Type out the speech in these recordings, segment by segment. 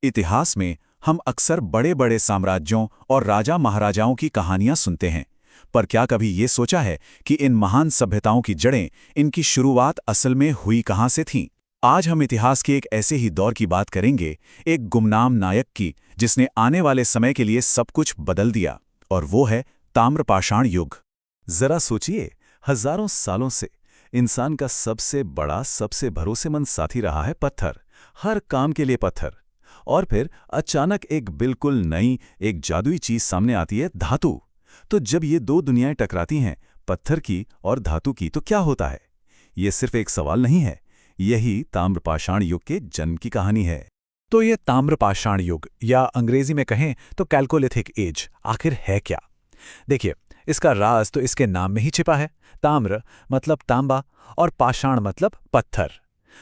इतिहास में हम अक्सर बड़े बड़े साम्राज्यों और राजा महाराजाओं की कहानियां सुनते हैं, पर क्या कभी ये सोचा है कि इन महान सभ्यताओं की जड़ें, इनकी शुरुआत असल में हुई कहाँ से थीं? आज हम इतिहास के एक ऐसे ही दौर की बात करेंगे, एक गुमनाम नायक की, जिसने आने वाले समय के लिए सब कुछ बदल दिया, और वो है ताम्रपाषाण युग। जरा सोचिए, हजारों सालों से इंसान का सबसे बड़ा, सबसे भरोसेमंद साथी रहा है पत्थर। हर काम के लिए पत्थर। और फिर अचानक एक बिल्कुल नई, एक जादुई चीज सामने आती है, धातु। तो जब ये दो दुनियाएं टकराती हैं, पत्थर की और धातु की, तो क्या होता है? ये सिर्फ एक सवाल नहीं है, यही ताम्रपाषाण युग के जन्म की कहानी है। तो ये ताम्रपाषाण युग, या अंग्रेजी में कहें तो कैल्कोलिथिक एज, आखिर है क्या? देखिए, इसका राज तो इसके नाम में ही छिपा है। ताम्र मतलब तांबा और पाषाण मतलब पत्थर।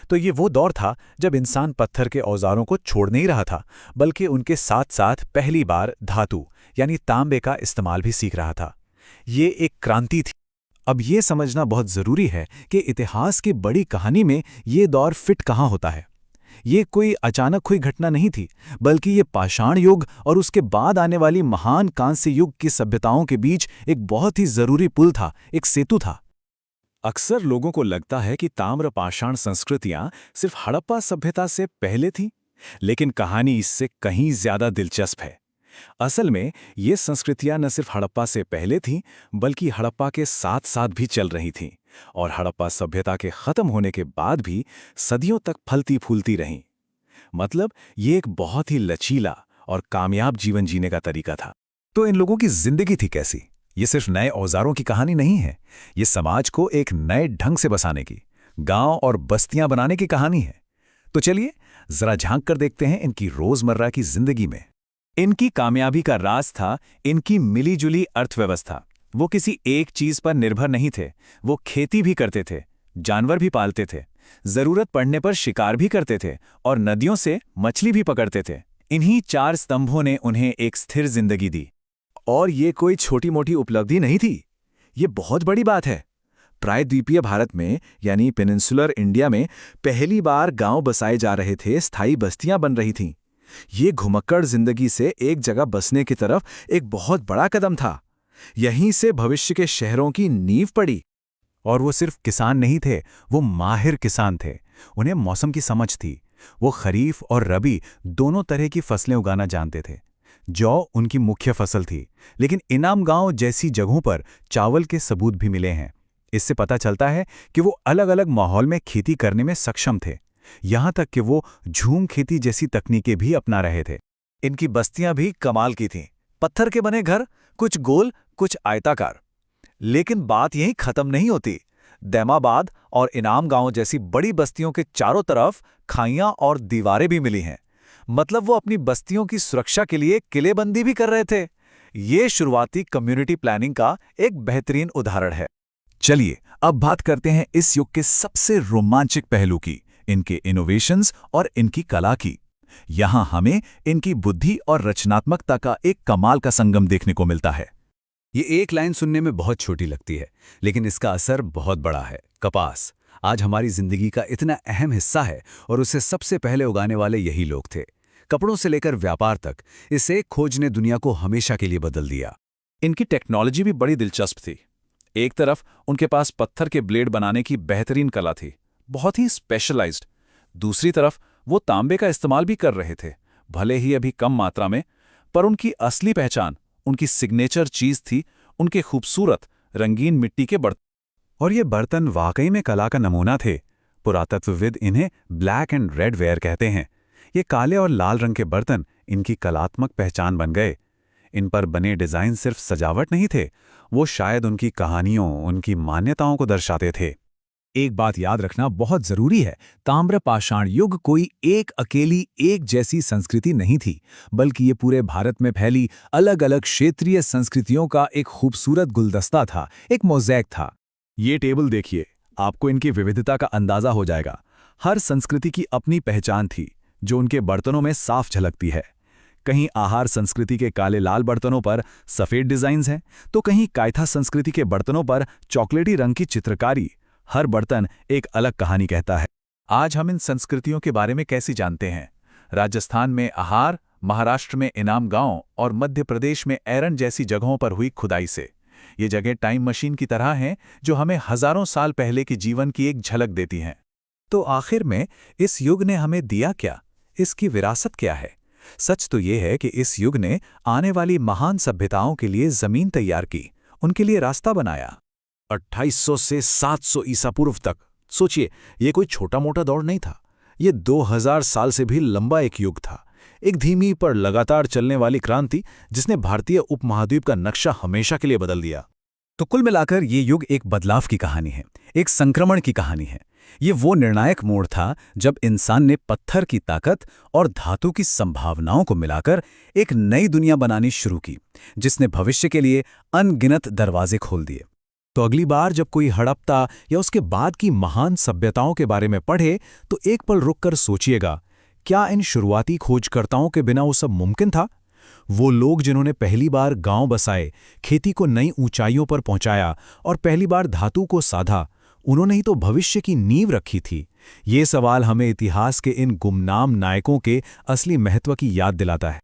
तो ये वो दौर था जब इंसान पत्थर के औजारों को छोड़ नहीं रहा था, बल्कि उनके साथ साथ पहली बार धातु यानी तांबे का इस्तेमाल भी सीख रहा था। ये एक क्रांति थी। अब ये समझना बहुत जरूरी है कि इतिहास की बड़ी कहानी में ये दौर फिट कहाँ होता है। ये कोई अचानक हुई घटना नहीं थी, बल्कि ये पाषाण युग और उसके बाद आने वाली महान कांस्य युग की सभ्यताओं के बीच एक बहुत ही जरूरी पुल था, एक सेतु था। अक्सर लोगों को लगता है कि ताम्रपाषाण संस्कृतियां सिर्फ हड़प्पा सभ्यता से पहले थीं, लेकिन कहानी इससे कहीं ज्यादा दिलचस्प है। असल में ये संस्कृतियां न सिर्फ हड़प्पा से पहले थीं, बल्कि हड़प्पा के साथ साथ भी चल रही थीं, और हड़प्पा सभ्यता के खत्म होने के बाद भी सदियों तक फलती फूलती रहीं। मतलब ये एक बहुत ही लचीला और कामयाब जीवन जीने का तरीका था। तो इन लोगों की जिंदगी थी कैसी? ये सिर्फ नए औजारों की कहानी नहीं है, ये समाज को एक नए ढंग से बसाने की, गांव और बस्तियां बनाने की कहानी है। तो चलिए जरा झांक कर देखते हैं इनकी रोजमर्रा की जिंदगी में। इनकी कामयाबी का राज था इनकी मिलीजुली अर्थव्यवस्था। वो किसी एक चीज पर निर्भर नहीं थे। वो खेती भी करते थे, जानवर भी पालते थे, जरूरत पड़ने पर शिकार भी करते थे, और नदियों से मछली भी पकड़ते थे। इन्हीं चार स्तंभों ने उन्हें एक स्थिर जिंदगी दी। और ये कोई छोटी मोटी उपलब्धि नहीं थी, ये बहुत बड़ी बात है। प्रायद्वीपीय भारत में यानी पेनिनसुलर इंडिया में पहली बार गांव बसाए जा रहे थे, स्थायी बस्तियां बन रही थीं। ये घुमक्कड़ जिंदगी से एक जगह बसने की तरफ एक बहुत बड़ा कदम था। यहीं से भविष्य के शहरों की नींव पड़ी। और वो सिर्फ किसान नहीं थे, वो माहिर किसान थे। उन्हें मौसम की समझ थी। वो खरीफ और रबी दोनों तरह की फसलें उगाना जानते थे। जौ उनकी मुख्य फसल थी, लेकिन इनाम गांव जैसी जगहों पर चावल के सबूत भी मिले हैं। इससे पता चलता है कि वो अलग अलग माहौल में खेती करने में सक्षम थे। यहां तक कि वो झूम खेती जैसी तकनीकें भी अपना रहे थे। इनकी बस्तियां भी कमाल की थीं। पत्थर के बने घर, कुछ गोल कुछ आयताकार। लेकिन बात यहीं खत्म नहीं होती। दैमाबाद और इनाम गांव जैसी बड़ी बस्तियों के चारों तरफ खाइयां और दीवारें भी मिली हैं। मतलब वो अपनी बस्तियों की सुरक्षा के लिए किलेबंदी भी कर रहे थे। ये शुरुआती कम्युनिटी प्लानिंग का एक बेहतरीन उदाहरण है। चलिए अब बात करते हैं इस युग के सबसे रोमांचक पहलू की, इनके इनोवेशंस और इनकी कला की। यहां हमें इनकी बुद्धि और रचनात्मकता का एक कमाल का संगम देखने को मिलता है। ये एक लाइन सुनने में बहुत छोटी लगती है, लेकिन इसका असर बहुत बड़ा है। कपास आज हमारी जिंदगी का इतना अहम हिस्सा है, और उसे सबसे पहले उगाने वाले यही लोग थे। कपड़ों से लेकर व्यापार तक इसे खोज ने दुनिया को हमेशा के लिए बदल दिया। इनकी टेक्नोलॉजी भी बड़ी दिलचस्प थी। एक तरफ उनके पास पत्थर के ब्लेड बनाने की बेहतरीन कला थी, बहुत ही स्पेशलाइज्ड। दूसरी तरफ वो तांबे का इस्तेमाल भी कर रहे थे, भले ही अभी कम मात्रा में, पर उनकी असली पहचान, उनकी सिग्नेचर चीज थी उनके खूबसूरत रंगीन मिट्टी के बर्तन। और ये बर्तन वाकई में कला का नमूना थे। पुरातत्वविद इन्हें ब्लैक एंड रेड वेयर कहते हैं। ये काले और लाल रंग के बर्तन इनकी कलात्मक पहचान बन गए। इन पर बने डिजाइन सिर्फ सजावट नहीं थे, वो शायद उनकी कहानियों, उनकी मान्यताओं को दर्शाते थे। एक बात याद रखना बहुत जरूरी है, ताम्रपाषाण युग कोई एक अकेली एक जैसी संस्कृति नहीं थी, बल्कि ये पूरे भारत में फैली अलग अलग क्षेत्रीय संस्कृतियों का एक खूबसूरत गुलदस्ता था, एक मोज़ैक था। ये टेबल देखिए, आपको इनकी विविधता का अंदाजा हो जाएगा। हर संस्कृति की अपनी पहचान थी, जो उनके बर्तनों में साफ झलकती है। कहीं आहार संस्कृति के काले लाल बर्तनों पर सफेद डिजाइन्स हैं, तो कहीं कायथा संस्कृति के बर्तनों पर चॉकलेटी रंग की चित्रकारी। हर बर्तन एक अलग कहानी कहता है। आज हम इन संस्कृतियों के बारे में कैसे जानते हैं? राजस्थान में आहार, महाराष्ट्र में इनाम गांव और मध्य प्रदेश में एरन जैसी जगहों पर हुई खुदाई से। ये जगह टाइम मशीन की तरह हैं जो हमें हजारों साल पहले के जीवन की एक झलक देती हैं। तो आखिर में इस युग ने हमें दिया क्या? इसकी विरासत क्या है? सच तो ये है कि इस युग ने आने वाली महान सभ्यताओं के लिए जमीन तैयार की, उनके लिए रास्ता बनाया। 2800 से 700 ईसा पूर्व तक सोचिए, ये कोई छोटा मोटा दौर नहीं था। ये 2000 साल से भी लंबा एक युग था, एक धीमी पर लगातार चलने वाली क्रांति जिसने भारतीय उपमहाद्वीप का नक्शा हमेशा के लिए बदल दिया। तो कुल मिलाकर ये युग एक बदलाव की कहानी है, एक संक्रमण की कहानी है। ये वो निर्णायक मोड़ था जब इंसान ने पत्थर की ताकत और धातु की संभावनाओं को मिलाकर एक नई दुनिया बनानी शुरू की, जिसने भविष्य के लिए अनगिनत दरवाजे खोल दिए। तो अगली बार जब कोई हड़प्पा या उसके बाद की महान सभ्यताओं के बारे में पढ़े तो एक पल रुककर सोचिएगा, क्या इन शुरुआती खोजकर्ताओं के बिना वो सब मुमकिन था? वो लोग जिन्होंने पहली बार गांव बसाए, खेती को नई ऊंचाइयों पर पहुंचाया और पहली बार धातु को साधा, उन्होंने ही तो भविष्य की नींव रखी थी। ये सवाल हमें इतिहास के इन गुमनाम नायकों के असली महत्व की याद दिलाता है।